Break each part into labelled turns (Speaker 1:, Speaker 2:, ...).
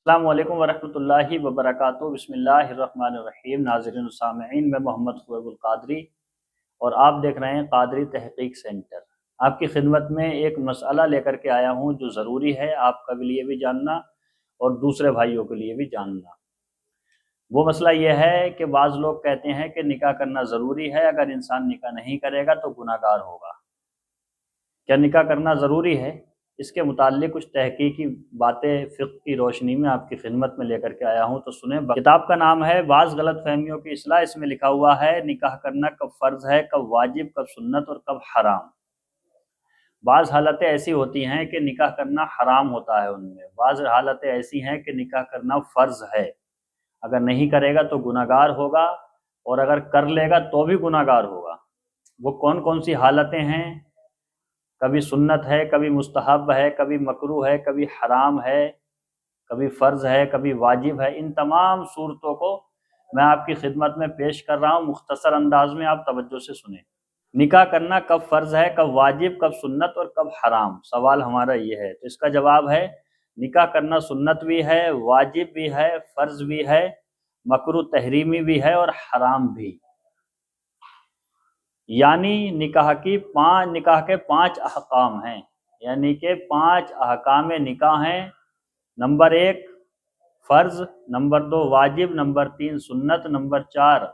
Speaker 1: السلام علیکم ورحمۃ اللہ وبرکاتہ۔ بسم اللہ الرحمن الرحیم۔ ناظرین و سامعین، میں محمد خویب القادری اور آپ دیکھ رہے ہیں قادری تحقیق سینٹر۔ آپ کی خدمت میں ایک مسئلہ لے کر کے آیا ہوں جو ضروری ہے آپ کے لیے بھی جاننا اور دوسرے بھائیوں کے لیے بھی جاننا۔ وہ مسئلہ یہ ہے کہ بعض لوگ کہتے ہیں کہ نکاح کرنا ضروری ہے، اگر انسان نکاح نہیں کرے گا تو گناہ گار ہوگا۔ کیا نکاح کرنا ضروری ہے؟ اس کے متعلق کچھ تحقیقی باتیں فقہ کی روشنی میں آپ کی خدمت میں لے کر کے آیا ہوں، تو سنیں۔ کتاب کا نام ہے بعض غلط فہمیوں کی اصلاح۔ اس میں لکھا ہوا ہے نکاح کرنا کب فرض ہے، کب واجب، کب سنت اور کب حرام۔ بعض حالتیں ایسی ہوتی ہیں کہ نکاح کرنا حرام ہوتا ہے، ان میں بعض حالتیں ایسی ہیں کہ نکاح کرنا فرض ہے، اگر نہیں کرے گا تو گناہ گار ہوگا اور اگر کر لے گا تو بھی گناہ گار ہوگا۔ وہ کون کون سی حالتیں ہیں؟ کبھی سنت ہے، کبھی مستحب ہے، کبھی مکروہ ہے، کبھی حرام ہے، کبھی فرض ہے، کبھی واجب ہے۔ ان تمام صورتوں کو میں آپ کی خدمت میں پیش کر رہا ہوں، مختصر انداز میں آپ توجہ سے سنیں۔ نکاح کرنا کب فرض ہے، کب واجب، کب سنت اور کب حرام؟ سوال ہمارا یہ ہے، تو اس کا جواب ہے نکاح کرنا سنت بھی ہے، واجب بھی ہے، فرض بھی ہے، مکروہ تحریمی بھی ہے اور حرام بھی۔ یعنی نکاح کے 5 احکام ہیں، یعنی کہ 5 احکام نکاح ہیں۔ نمبر 1 فرض، نمبر 2 واجب، نمبر 3 سنت، نمبر 4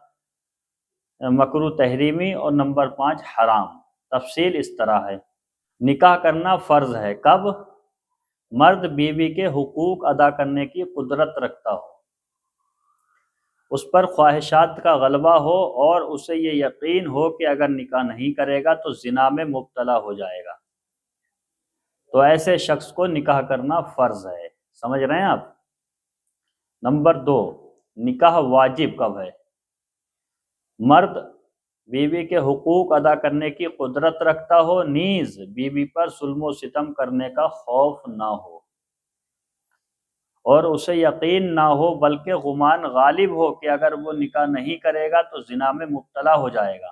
Speaker 1: مکروہ تحریمی اور نمبر 5 حرام۔ تفصیل اس طرح ہے۔ نکاح کرنا فرض ہے کب؟ مرد بیوی کے حقوق ادا کرنے کی قدرت رکھتا ہو، اس پر خواہشات کا غلبہ ہو اور اسے یہ یقین ہو کہ اگر نکاح نہیں کرے گا تو زنا میں مبتلا ہو جائے گا، تو ایسے شخص کو نکاح کرنا فرض ہے۔ سمجھ رہے ہیں آپ؟ نمبر 2 نکاح واجب کب ہے؟ مرد بیوی کے حقوق ادا کرنے کی قدرت رکھتا ہو، نیز بیوی پر ظلم و ستم کرنے کا خوف نہ ہو اور اسے یقین نہ ہو بلکہ گمان غالب ہو کہ اگر وہ نکاح نہیں کرے گا تو زنا میں مبتلا ہو جائے گا،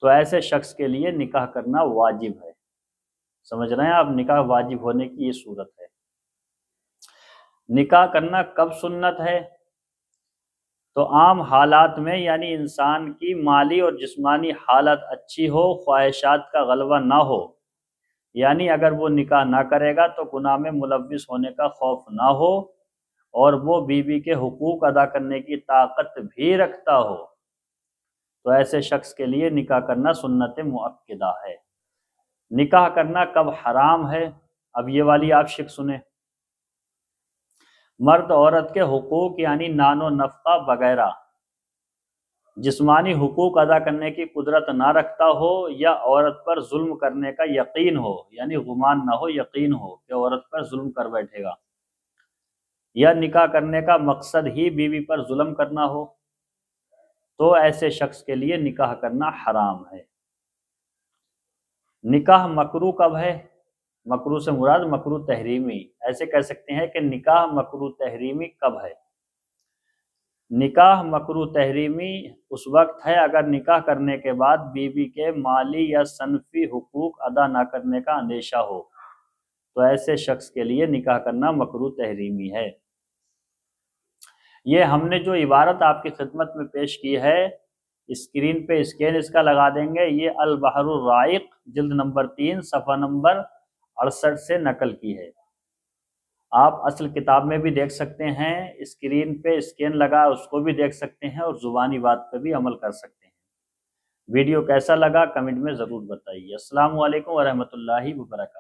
Speaker 1: تو ایسے شخص کے لیے نکاح کرنا واجب ہے۔ سمجھ رہے ہیں آپ؟ نکاح واجب ہونے کی یہ صورت ہے۔ نکاح کرنا کب سنت ہے؟ تو عام حالات میں، یعنی انسان کی مالی اور جسمانی حالت اچھی ہو، خواہشات کا غلبہ نہ ہو، یعنی اگر وہ نکاح نہ کرے گا تو گناہ میں ملوث ہونے کا خوف نہ ہو اور وہ بیوی کے حقوق ادا کرنے کی طاقت بھی رکھتا ہو، تو ایسے شخص کے لیے نکاح کرنا سنت مؤکدہ ہے۔ نکاح کرنا کب حرام ہے؟ اب یہ والی آپ شک سنیں۔ مرد عورت کے حقوق یعنی نان و نفقہ وغیرہ جسمانی حقوق ادا کرنے کی قدرت نہ رکھتا ہو، یا عورت پر ظلم کرنے کا یقین ہو، یعنی گمان نہ ہو، یقین ہو کہ عورت پر ظلم کر بیٹھے گا، یا نکاح کرنے کا مقصد ہی بیوی پر ظلم کرنا ہو، تو ایسے شخص کے لیے نکاح کرنا حرام ہے۔ نکاح مکروہ کب ہے؟ مکروہ سے مراد مکروہ تحریمی۔ ایسے کہہ سکتے ہیں کہ نکاح مکروہ تحریمی کب ہے؟ نکاح مکروہ تحریمی اس وقت ہے اگر نکاح کرنے کے بعد بیوی کے مالی یا صنفی حقوق ادا نہ کرنے کا اندیشہ ہو، تو ایسے شخص کے لیے نکاح کرنا مکروہ تحریمی ہے۔ یہ ہم نے جو عبارت آپ کی خدمت میں پیش کی ہے، اسکرین پہ اسکین اس کا لگا دیں گے، یہ البحر الرائق جلد نمبر 3 صفحہ نمبر 68 سے نقل کی ہے۔ آپ اصل کتاب میں بھی دیکھ سکتے ہیں، اسکرین پہ اسکین لگا اس کو بھی دیکھ سکتے ہیں اور زبانی بات پہ بھی عمل کر سکتے ہیں۔ ویڈیو کیسا لگا کمنٹ میں ضرور بتائیے۔ السلام علیکم ورحمۃ اللہ وبرکاتہ۔